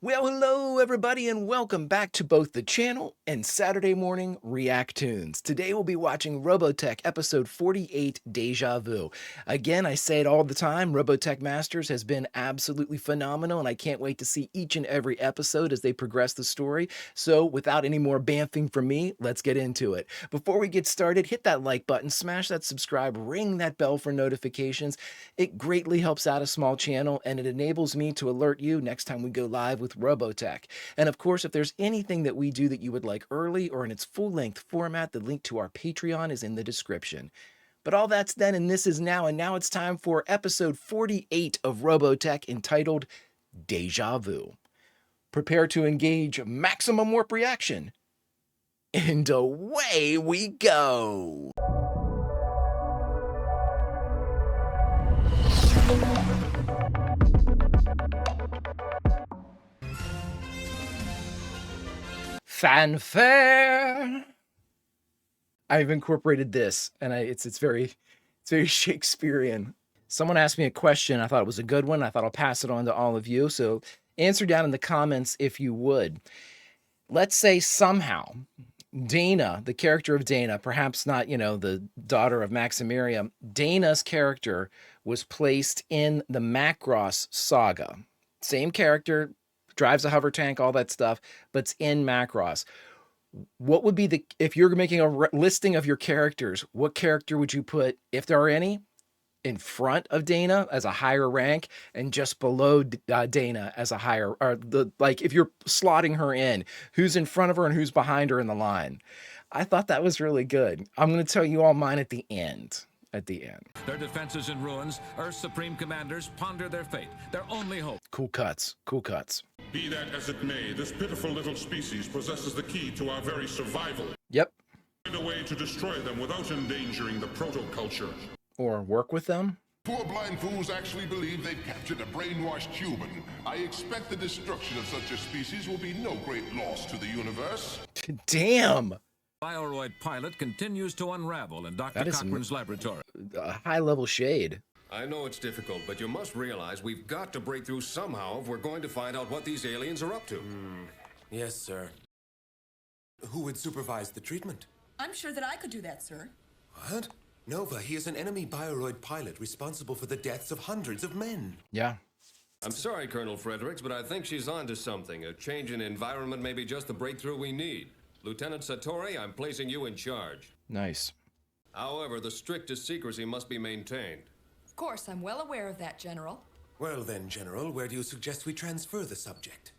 Well, hello everybody and welcome back to both the channel and Saturday morning React-TOONS. Today we'll be watching Robotech episode 48, Deja Vu. Again, I say it all the time, Robotech Masters has been absolutely phenomenal and I can't wait to see each and every episode as they progress the story. So without any more bamfing from me, let's get into it. Before we get started, hit that like button, smash that subscribe, ring that bell for notifications. It greatly helps out a small channel and it enables me to alert you next time we go live with Robotech. And of course, if there's anything that we do that you would like early or in its full-length format, the link to our Patreon is in the description. But all that's then and this is now, and now it's time for episode 48 of Robotech entitled Deja Vu. Prepare to engage maximum warp reaction. And away we go! Fanfare! I've incorporated this, and it's very Shakespearean. Someone asked me a question. I thought it was a good one. I thought I'll pass it on to all of you. So answer down in the comments if you would. Let's say somehow Dana, the character of Dana, perhaps not, the daughter of Maximilian, Dana's character was placed in the Macross saga. Same character, drives a hover tank, all that stuff, but it's in Macross. What would be if you're making a listing of your characters, what character would you put, if there are any, in front of Dana as a higher rank and just below Dana as a higher, or if you're slotting her in, who's in front of her and who's behind her in the line? I thought that was really good. I'm going to tell you all mine at the end. Their defenses in ruins, Earth's supreme commanders ponder their fate, their only hope. Cool cuts. Be that as it may, this pitiful little species possesses the key to our very survival. Yep. Find a way to destroy them without endangering the proto-culture. Or work with them. Poor blind fools actually believe they've captured a brainwashed human. I expect the destruction of such a species will be no great loss to the universe. Damn! Bioroid pilot continues to unravel in Dr. Cochrane's laboratory. A high-level shade. I know it's difficult, but you must realize we've got to break through somehow if we're going to find out what these aliens are up to. Yes, sir. Who would supervise the treatment? I'm sure that I could do that, sir. What? Nova, he is an enemy Bioroid pilot responsible for the deaths of hundreds of men. Yeah. I'm sorry, Colonel Fredericks, but I think she's onto something. A change in environment may be just the breakthrough we need. Lieutenant Satori, I'm placing you in charge. Nice. However, the strictest secrecy must be maintained. Of course, I'm well aware of that, General. Well then, General, where do you suggest we transfer the subject?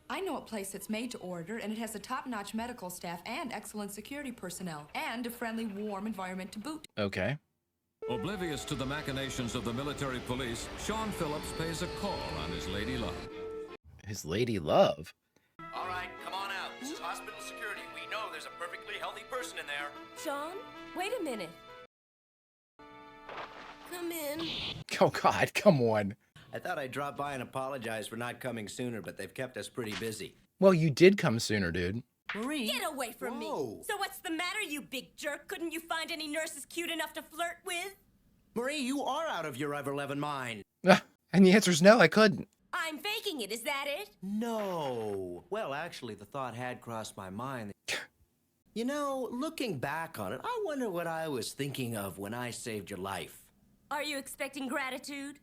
I know a place that's made to order, and it has a top-notch medical staff and excellent security personnel, and a friendly, warm environment to boot. Okay. Oblivious to the machinations of the military police, Sean Phillips pays a call on his lady love. His lady love? All right, come on out. This is hospital security. We know there's a perfectly healthy person in there. Sean, wait a minute. Come in. Oh God, come on. I thought I'd drop by and apologize for not coming sooner, but they've kept us pretty busy. Well, you did come sooner, dude. Marie? Get away from me. So what's the matter, you big jerk? Couldn't you find any nurses cute enough to flirt with? Marie, you are out of your ever-loving mind. And the answer's no, I couldn't. I'm faking it, is that it? No. Well, actually, the thought had crossed my mind. You know, looking back on it, I wonder what I was thinking of when I saved your life. Are you expecting gratitude?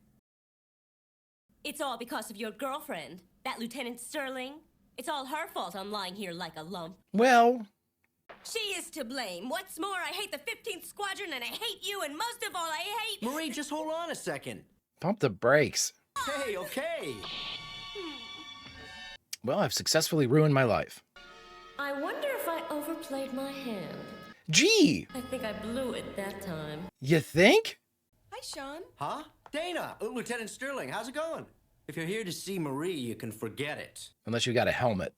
It's all because of your girlfriend, that Lieutenant Sterling. It's all her fault I'm lying here like a lump. Well... She is to blame. What's more, I hate the 15th Squadron and I hate you, and most of all, I hate... Marie, just hold on a second. Pump the brakes. Hey, okay. Well, I've successfully ruined my life. I wonder if I overplayed my hand. Gee! I think I blew it that time. You think? Hi, Sean. Huh? Dana, Lieutenant Sterling, how's it going? If you're here to see Marie, you can forget it. Unless you got a helmet.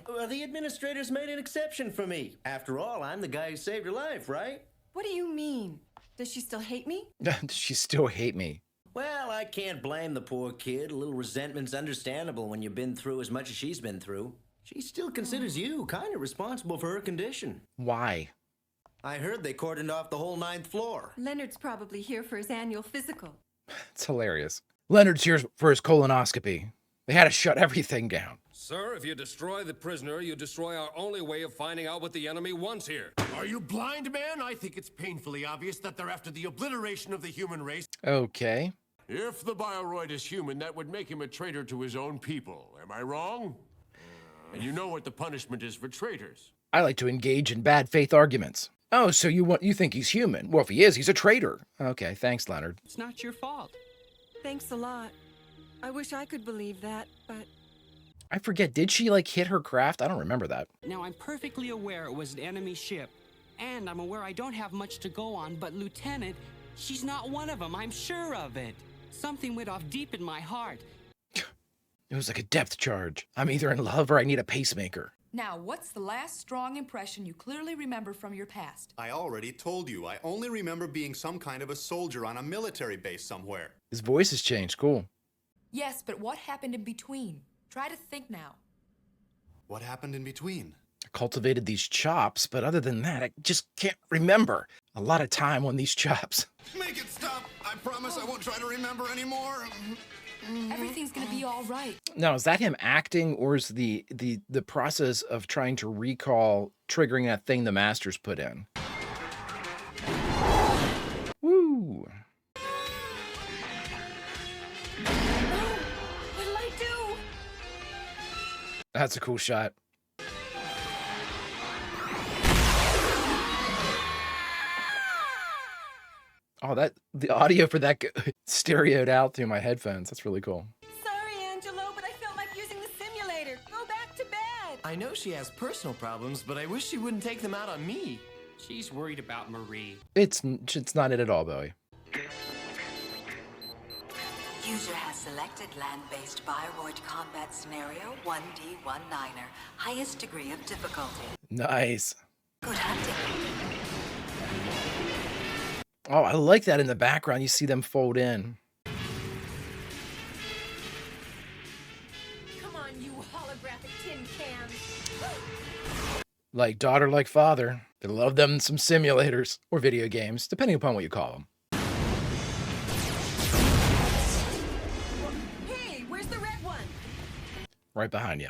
Well, the administrators made an exception for me. After all, I'm the guy who saved your life, right? What do you mean? Does she still hate me? She still hate me. Well, I can't blame the poor kid. A little resentment's understandable when you've been through as much as she's been through. She still considers you kind of responsible for her condition. Why? I heard they cordoned off the whole 9th floor. Leonard's probably here for his annual physical. It's hilarious. Leonard's here for his colonoscopy. They had to shut everything down. Sir, if you destroy the prisoner, you destroy our only way of finding out what the enemy wants here. Are you blind, man? I think it's painfully obvious that they're after the obliteration of the human race. Okay. If the Bioroid is human, that would make him a traitor to his own people. Am I wrong? And you know what the punishment is for traitors. I like to engage in bad faith arguments. Oh, so you think he's human? Well, if he is, he's a traitor. Okay, thanks, Leonard. It's not your fault. Thanks a lot. I wish I could believe that, but... I forget, did she, like, hit her craft? I don't remember that. Now, I'm perfectly aware it was an enemy ship. And I'm aware I don't have much to go on, but Lieutenant, she's not one of them. I'm sure of it. Something went off deep in my heart. It was like a depth charge. I'm either in love or I need a pacemaker. Now, what's the last strong impression you clearly remember from your past? I already told you. I only remember being some kind of a soldier on a military base somewhere. His voice has changed. Cool. Yes, but what happened in between? Try to think now. What happened in between? I cultivated these chops, but other than that, I just can't remember. A lot of time on these chops. Make it stop! I promise I won't try to remember anymore. Everything's gonna be all right. Now, is that him acting, or is the process of trying to recall triggering that thing the Masters put in? Woo! What'll I do? That's a cool shot. Oh, the audio for that stereoed out through my headphones. That's really cool. Sorry, Angelo, but I felt like using the simulator. Go back to bed. I know she has personal problems, but I wish she wouldn't take them out on me. She's worried about Marie. It's not it at all, Bowie. User has selected land-based Bioroid combat scenario 1D19er. Highest degree of difficulty. Nice. Good hunting. Oh, I like that in the background. You see them fold in. Come on, you holographic tin cans. Like daughter, like father. They love them some simulators or video games, depending upon what you call them. Hey, where's the red one? Right behind you.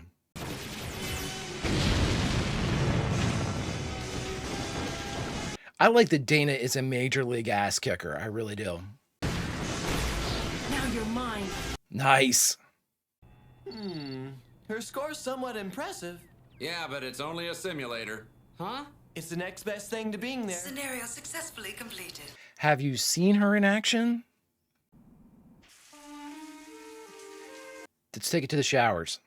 I like that Dana is a major league ass kicker. I really do. Now you're mine. Nice. Her score's somewhat impressive. Yeah, but it's only a simulator. Huh? It's the next best thing to being there. Scenario successfully completed. Have you seen her in action? Let's take it to the showers.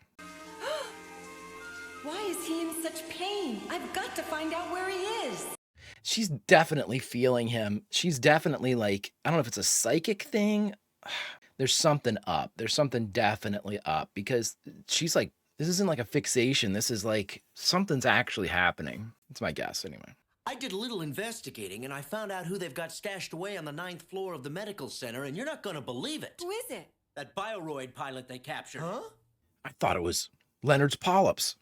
Why is he in such pain? I've got to find out where he is. She's definitely feeling him. She's definitely like, I don't know if it's a psychic thing. There's something up. There's something definitely up because she's like, this isn't like a fixation. This is like something's actually happening. That's my guess anyway. I did a little investigating and I found out who they've got stashed away on the 9th floor of the medical center, and you're not going to believe it. Who is it? That Bioroid pilot they captured. Huh? I thought it was Leonard's polyps.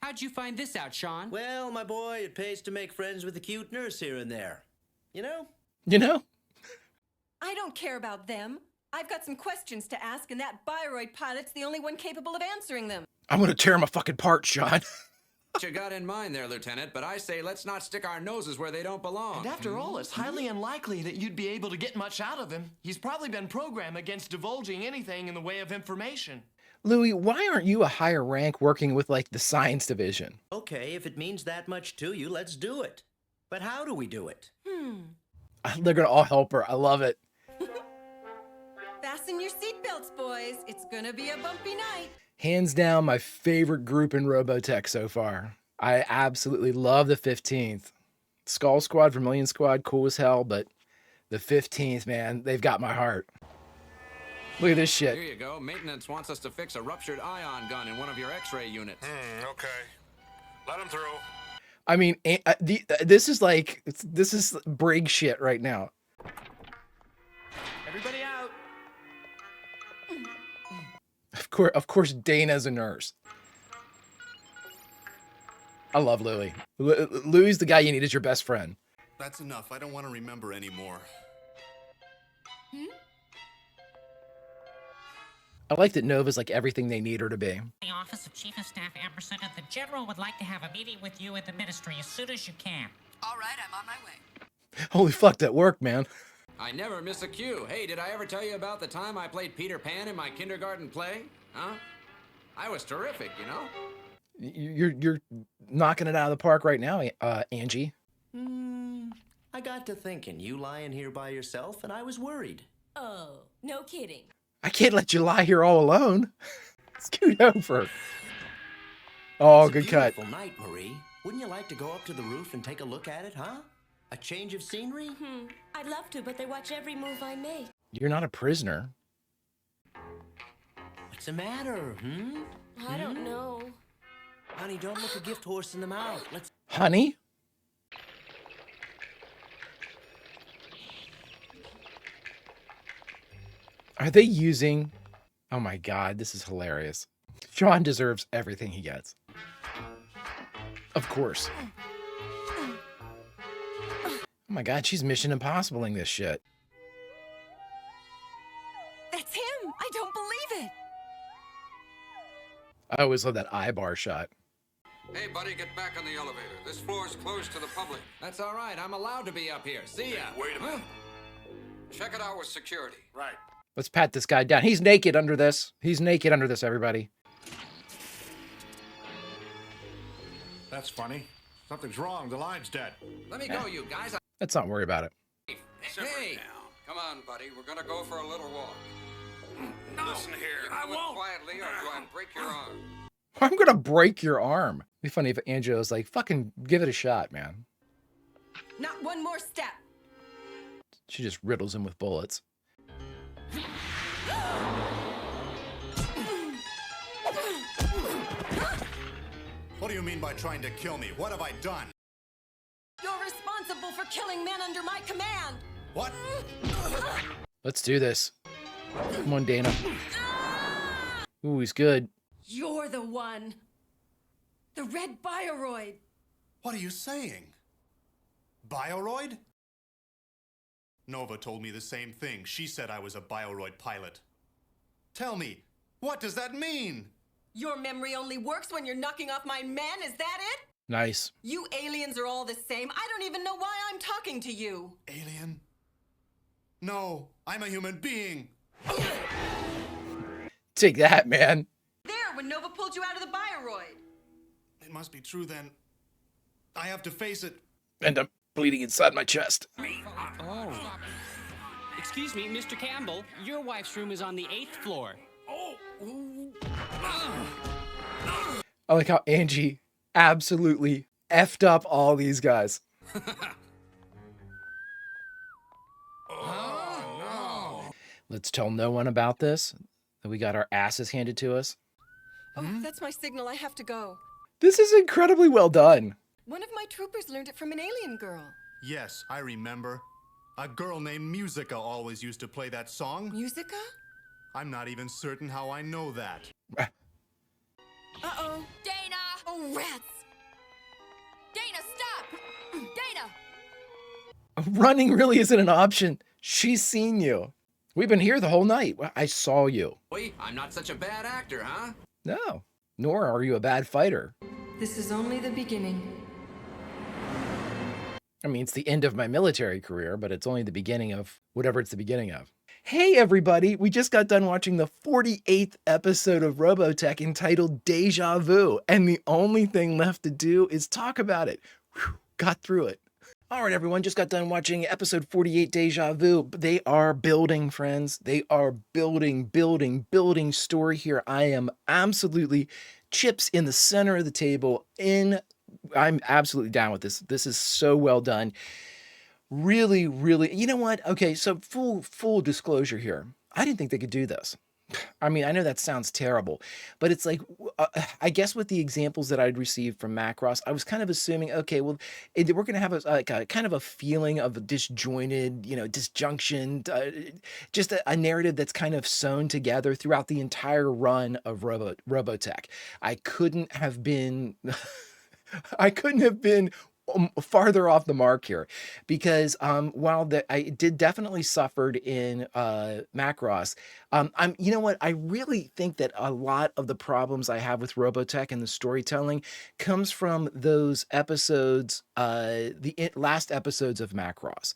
How'd you find this out, Sean? Well, my boy, it pays to make friends with a cute nurse here and there. You know? You know? I don't care about them. I've got some questions to ask, and that Bioroid pilot's the only one capable of answering them. I'm gonna tear him a fucking part, Sean. What you got in mind there, Lieutenant, but I say let's not stick our noses where they don't belong. And after all, it's highly unlikely that you'd be able to get much out of him. He's probably been programmed against divulging anything in the way of information. Louis, why aren't you a higher rank working with like the science division? Okay, if it means that much to you, let's do it. But how do we do it? They're gonna all help her. I love it. Fasten your seatbelts, boys. It's gonna be a bumpy night. Hands down, my favorite group in Robotech so far. I absolutely love the 15th. Skull Squad, Vermilion Squad, cool as hell, but the 15th, man, they've got my heart. Look at this shit. Here you go. Maintenance wants us to fix a ruptured ion gun in one of your X-ray units. Okay. Let him through. I mean, this is like, this is Brig shit right now. Everybody out. Of course, Dana's a nurse. I love Louis. Louis the guy you need as your best friend. That's enough. I don't want to remember anymore. I like that Nova's like everything they need her to be. The Office of Chief of Staff Ampersand and the General would like to have a meeting with you in the Ministry as soon as you can. All right, I'm on my way. Holy fuck, that worked, man. I never miss a cue. Hey, did I ever tell you about the time I played Peter Pan in my kindergarten play? Huh? I was terrific, you know? You're knocking it out of the park right now, Angie. I got to thinking, you lying here by yourself, and I was worried. Oh, no kidding. I can't let you lie here all alone. Scoot over. Oh, good cut. Beautiful night, Marie. Wouldn't you like to go up to the roof and take a look at it, huh? A change of scenery? I'd love to, but they watch every move I make. You're not a prisoner. What's the matter, I don't know. Honey, don't look a gift horse in the mouth. Let's... Honey? Are they using... Oh my god, this is hilarious. Sean deserves everything he gets. Of course. Oh my god, she's Mission Impossible-ing this shit. That's him! I don't believe it! I always love that eye bar shot. Hey, buddy, get back on the elevator. This floor's closed to the public. That's all right. I'm allowed to be up here. See ya. Wait a minute. Check it out with security. Right. Let's pat this guy down. He's naked under this. He's naked under this, everybody. That's funny. Something's wrong. The line's dead. Let me go, you guys. Let's not worry about it. Hey! Come on, buddy. We're gonna go for a little walk. No. Listen here. I won't. Quietly, or do I break your arm? I'm gonna break your arm. It'd be funny if Angela was like, fucking give it a shot, man. Not one more step. She just riddles him with bullets. What do you mean by trying to kill me? What have I done? You're responsible for killing men under my command. What? Let's do this. Come on, Dana. Ooh, he's good. You're the one. The red bioroid. What are you saying? Bioroid? Nova told me the same thing. She said I was a bioroid pilot. Tell me, what does that mean? Your memory only works when you're knocking off my men, is that it? Nice. You aliens are all the same. I don't even know why I'm talking to you. Alien? No, I'm a human being. Take that, man. There, when Nova pulled you out of the bioroid. It must be true then. I have to face it. And I'm bleeding inside my chest. Oh. Excuse me, Mr. Campbell. Your wife's room is on the 8th floor. I like how Angie absolutely effed up all these guys. Let's tell no one about this. That we got our asses handed to us. Oh, that's my signal. I have to go. This is incredibly well done. One of my troopers learned it from an alien girl. Yes, I remember. A girl named Musica always used to play that song. Musica? I'm not even certain how I know that. Uh-oh. Dana! Oh, rats! Dana, stop! Dana! Running really isn't an option. She's seen you. We've been here the whole night. I saw you. Wait, I'm not such a bad actor, huh? No, nor are you a bad fighter. This is only the beginning. I mean, it's the end of my military career, but it's only the beginning of whatever it's the beginning of. Hey, everybody. We just got done watching the 48th episode of Robotech entitled Deja Vu, and the only thing left to do is talk about it. Whew, got through it. All right, everyone, just got done watching episode 48, Deja Vu. They are building, friends. They are building story here. I am absolutely chips in the center of the table. I'm absolutely down with this. This is so well done. Really, really, you know what? Okay, so full disclosure here. I didn't think they could do this. I mean, I know that sounds terrible, but it's like, I guess with the examples that I'd received from Macross, I was kind of assuming, okay, well, we're going to have a kind of a feeling of a disjointed, disjunction, just a narrative that's kind of sewn together throughout the entire run of Robotech. I couldn't have been farther off the mark here, because while I did definitely suffered in Macross, you know what, I really think that a lot of the problems I have with Robotech and the storytelling comes from those episodes, last episodes of Macross,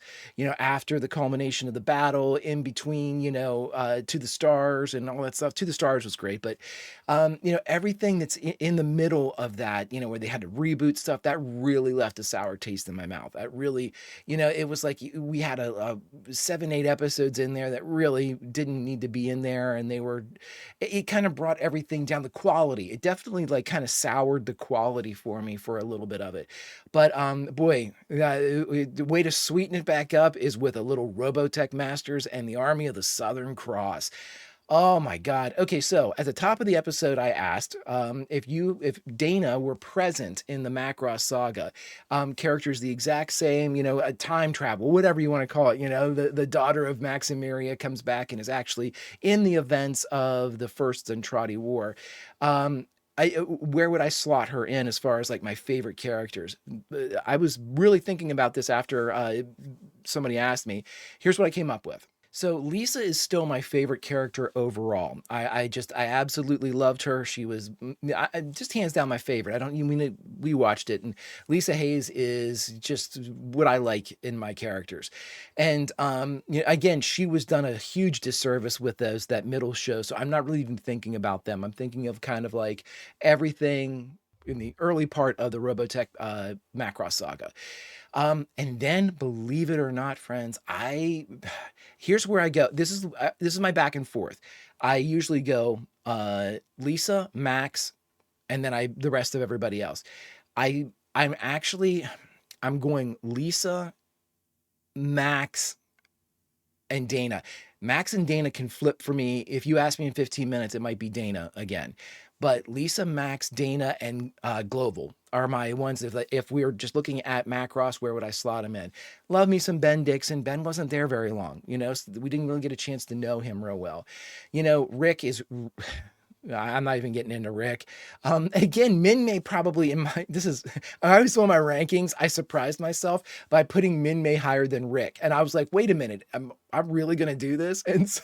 after the culmination of the battle, in between, To the Stars and all that stuff. To the Stars was great, but everything that's in the middle of that, where they had to reboot stuff, that really left a sour taste in my mouth. That really, it was like we had a 7, 8 episodes in there that really didn't need to be in there, and it kind of brought everything down. The quality, it definitely like kind of soured the quality for me for a little bit of it. But boy, the way to sweeten it back up is with a little Robotech Masters and the Army of the Southern Cross. Oh my God. Okay, so at the top of the episode, I asked if Dana were present in the Macross saga. Characters the exact same, a time travel, whatever you want to call it. The daughter of Max and Miria comes back and is actually in the events of the First Zentradi War. Where would I slot her in as far as like my favorite characters? I was really thinking about this after somebody asked me. Here's what I came up with. So Lisa is still my favorite character overall. I absolutely loved her. She was just hands down my favorite. I don't you mean we watched it, and Lisa Hayes is just what I like in my characters. And again, she was done a huge disservice with that middle show. So I'm not really even thinking about them. I'm thinking of kind of like everything in the early part of the Robotech Macross saga. And then, believe it or not, friends, here's where I go. This is my back and forth. I usually go Lisa, Max, and then the rest of everybody else. I'm going Lisa, Max, and Dana. Max and Dana can flip for me. If you ask me in 15 minutes, it might be Dana again. But Lisa, Max, Dana, and Global are my ones. If we were just looking at Macross, where would I slot him in? Love me some Ben Dixon. Ben wasn't there very long, so we didn't really get a chance to know him real well. Rick is... I'm not even getting into Rick. Again, Min May probably I always saw my rankings. I surprised myself by putting Min May higher than Rick. And I was like, wait a minute, I'm really going to do this? And so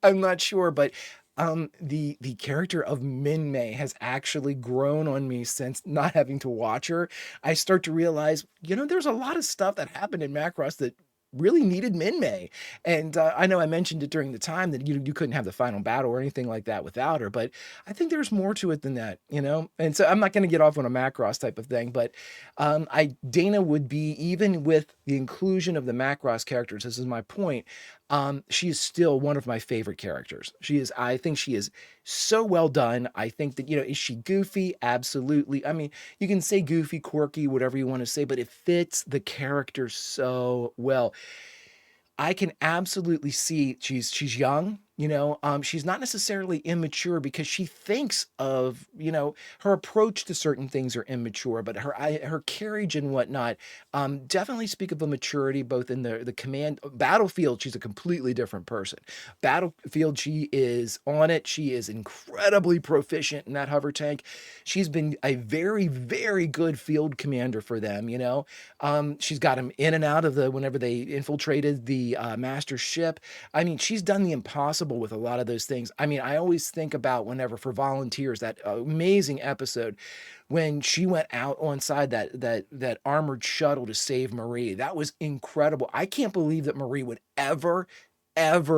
I'm not sure, but the character of Min May has actually grown on me since not having to watch her. I start to realize, there's a lot of stuff that happened in Macross that really needed Min May. And I know I mentioned it during the time that you couldn't have the final battle or anything like that without her, but I think there's more to it than that, And so I'm not going to get off on a Macross type of thing, but Dana would be, even with the inclusion of the Macross characters, this is my point, she is still one of my favorite characters. I think she is so well done. I think that, is she goofy? Absolutely. I mean, you can say goofy, quirky, whatever you want to say, but it fits the character so well. I can absolutely see she's young, she's not necessarily immature because she thinks of, her approach to certain things are immature, but her carriage and whatnot definitely speak of a maturity, both in the command battlefield. She's a completely different person. Battlefield, she is on it. She is incredibly proficient in that hover tank. She's been a very, very good field commander for them. She's got him in and out of whenever they infiltrated the master ship. I mean, she's done the impossible with a lot of those things. I mean, I always think about whenever for volunteers, that amazing episode when she went out on side that armored shuttle to save Marie. That was incredible. I can't believe that Marie would ever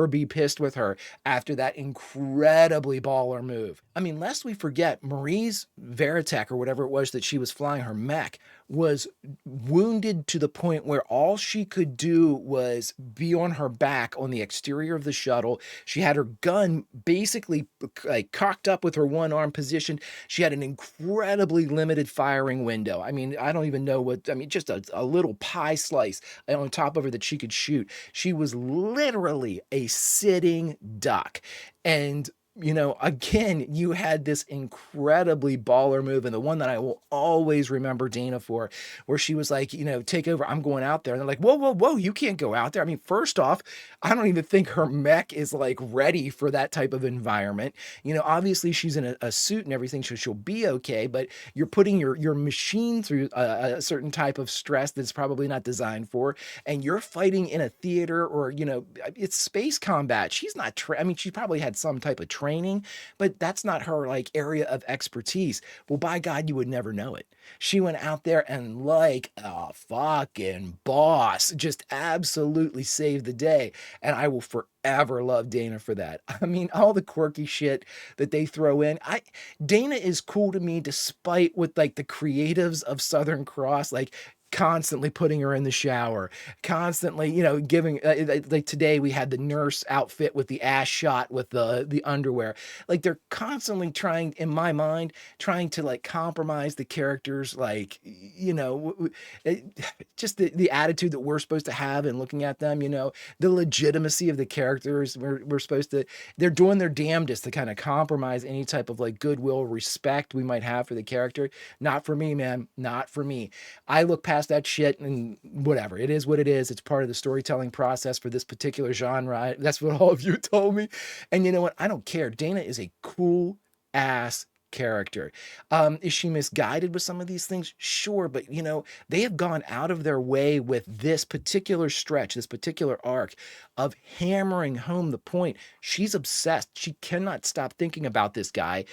be pissed with her after that incredibly baller move. I mean, lest we forget, Marie's Veritech, or whatever it was that she was flying, her mech, was wounded to the point where all she could do was be on her back on the exterior of the shuttle. She had her gun basically like cocked up with her one arm position. She had an incredibly limited firing window. I mean, I don't even know just a little pie slice on top of her that she could shoot. She was literally a sitting duck. And you know, again, you had this incredibly baller move, and the one that I will always remember Dana for, where she was like, you know, take over, I'm going out there. And they're like, whoa, whoa, whoa, you can't go out there. I mean, first off, I don't even think her mech is like ready for that type of environment. You know, obviously she's in a suit and everything, so she'll be okay, but you're putting your machine through a certain type of stress that's probably not designed for, and you're fighting in a theater, or, you know, it's space combat. She's not, I mean, she probably had some type of training, but that's not her like area of expertise. Well, by God, you would never know it. She went out there and like a fucking boss, just absolutely saved the day. And I will forever love Dana for that. I mean, all the quirky shit that they throw in. Dana is cool to me despite what like the creatives of Southern Cross, like constantly putting her in the shower, constantly, you know, giving like today we had the nurse outfit with the ass shot with the underwear. Like they're constantly trying, in my mind, trying to like compromise the characters, like, you know, just the attitude that we're supposed to have in looking at them, you know, the legitimacy of the characters. We're supposed to, they're doing their damnedest to kind of compromise any type of like goodwill, respect we might have for the character. Not for me, man. Not for me. I look past that shit and whatever. It is what it is. It's part of the storytelling process for this particular genre. That's what all of you told me. And you know what? I don't care. Dana is a cool ass character. Is she misguided with some of these things? Sure, but you know, they have gone out of their way with this particular stretch, this particular arc of hammering home the point. She's obsessed. She cannot stop thinking about this guy.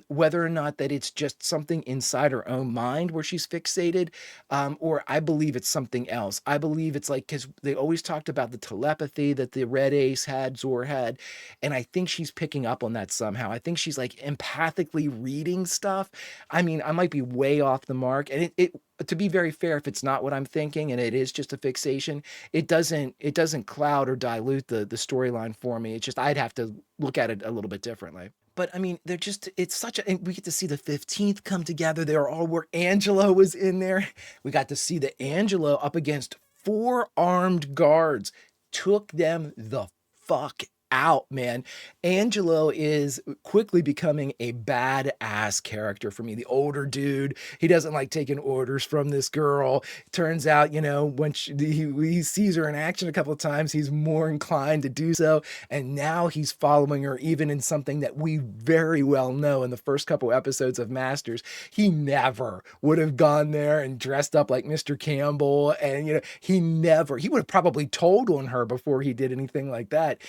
Whether or not that it's just something inside her own mind where she's fixated, or I believe it's something else. I believe it's like, because they always talked about the telepathy that the Red Ace had, Zor had, and I think she's picking up on that somehow. I think she's like empathically reading stuff. I mean, I might be way off the mark, and it to be very fair, if it's not what I'm thinking and it is just a fixation, it doesn't cloud or dilute the storyline for me. It's just I'd have to look at it a little bit differently. But I mean, they're just, it's such a, and we get to see the 15th come together. They're all where Angelo was in there. We got to see the Angelo up against 4 armed guards, took them the fuck out, man. Angelo is quickly becoming a badass character for me. The older dude, he doesn't like taking orders from this girl. Turns out, you know, when he sees her in action a couple of times, he's more inclined to do so. And now he's following her even in something that we very well know in the first couple episodes of Masters. He never would have gone there and dressed up like Mr. Campbell. And, you know, he would have probably told on her before he did anything like that.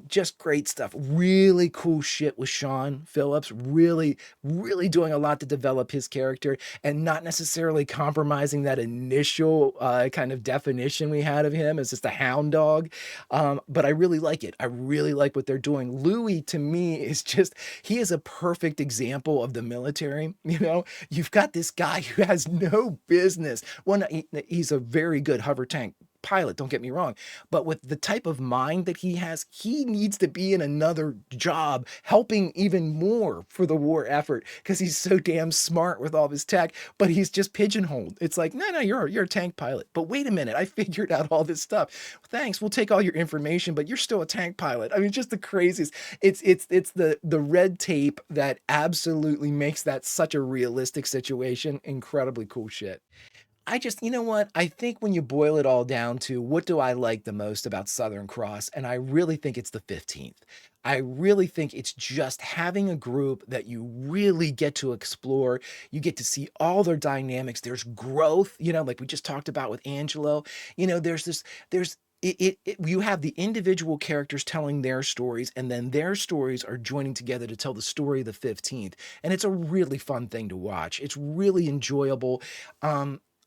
Just great stuff. Really cool shit with Sean Phillips. Really, really doing a lot to develop his character and not necessarily compromising that initial kind of definition we had of him as just a hound dog. But I really like it. I really like what they're doing. Louis, to me, is just, he is a perfect example of the military. You know, you've got this guy who has no business. Well, he's a very good hover tank pilot, don't get me wrong, but with the type of mind that he has, he needs to be in another job helping even more for the war effort because he's so damn smart with all of his tech, but he's just pigeonholed. It's like, no, you're a tank pilot. But wait a minute, I figured out all this stuff. Thanks, we'll take all your information, but you're still a tank pilot. I mean, just the craziest. It's the red tape that absolutely makes that such a realistic situation. Incredibly cool shit. I just, you know what? I think when you boil it all down to what do I like the most about Southern Cross, and I really think it's the 15th. I really think it's just having a group that you really get to explore. You get to see all their dynamics. There's growth, you know, like we just talked about with Angelo. You know, you have the individual characters telling their stories, and then their stories are joining together to tell the story of the 15th. And it's a really fun thing to watch. It's really enjoyable.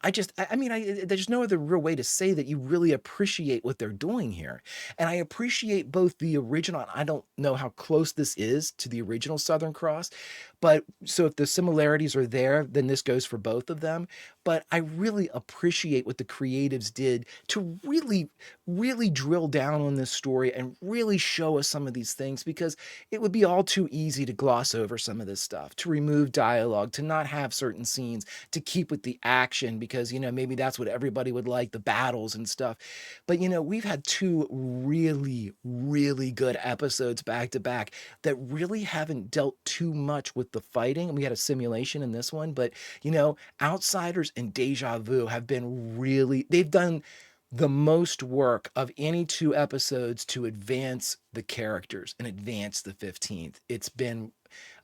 There's no other real way to say that you really appreciate what they're doing here. And I appreciate both the original, I don't know how close this is to the original Southern Cross, but so if the similarities are there, then this goes for both of them. But I really appreciate what the creatives did to really, really drill down on this story and really show us some of these things, because it would be all too easy to gloss over some of this stuff, to remove dialogue, to not have certain scenes, to keep with the action, because, maybe that's what everybody would like, the battles and stuff. But, we've had two really, really good episodes back to back that really haven't dealt too much with the fighting. We had a simulation in this one, but, Outsiders and Deja Vu have been they've done the most work of any two episodes to advance the characters and advance the 15th. It's been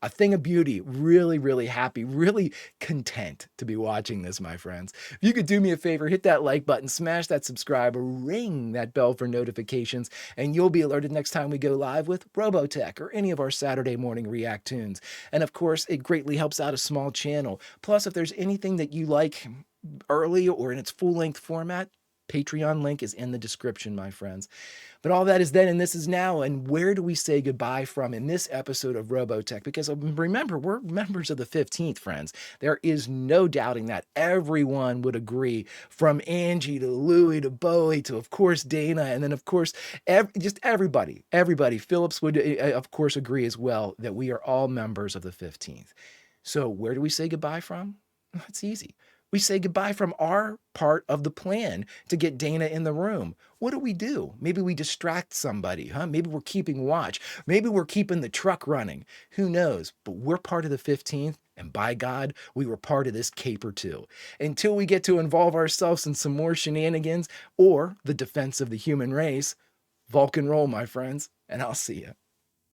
a thing of beauty. Really, really happy, really content to be watching this, my friends. If you could do me a favor, hit that like button, smash that subscribe, ring that bell for notifications, and you'll be alerted next time we go live with Robotech or any of our Saturday morning React tunes. And of course, it greatly helps out a small channel. Plus, if there's anything that you like early or in its full-length format, Patreon link is in the description, my friends. But all that is then and this is now. And where do we say goodbye from in this episode of Robotech? Because remember, we're members of the 15th, friends. There is no doubting that. Everyone would agree, from Angie to Louie to Bowie to, of course, Dana. And then, of course, just everybody. Phillips would, of course, agree as well that we are all members of the 15th. So where do we say goodbye from? It's easy. We say goodbye from our part of the plan to get Dana in the room. What do? Maybe we distract somebody, huh? Maybe we're keeping watch. Maybe we're keeping the truck running. Who knows? But we're part of the 15th, and by God, we were part of this caper too. Until we get to involve ourselves in some more shenanigans or the defense of the human race, Vulcan roll, my friends, and I'll see you.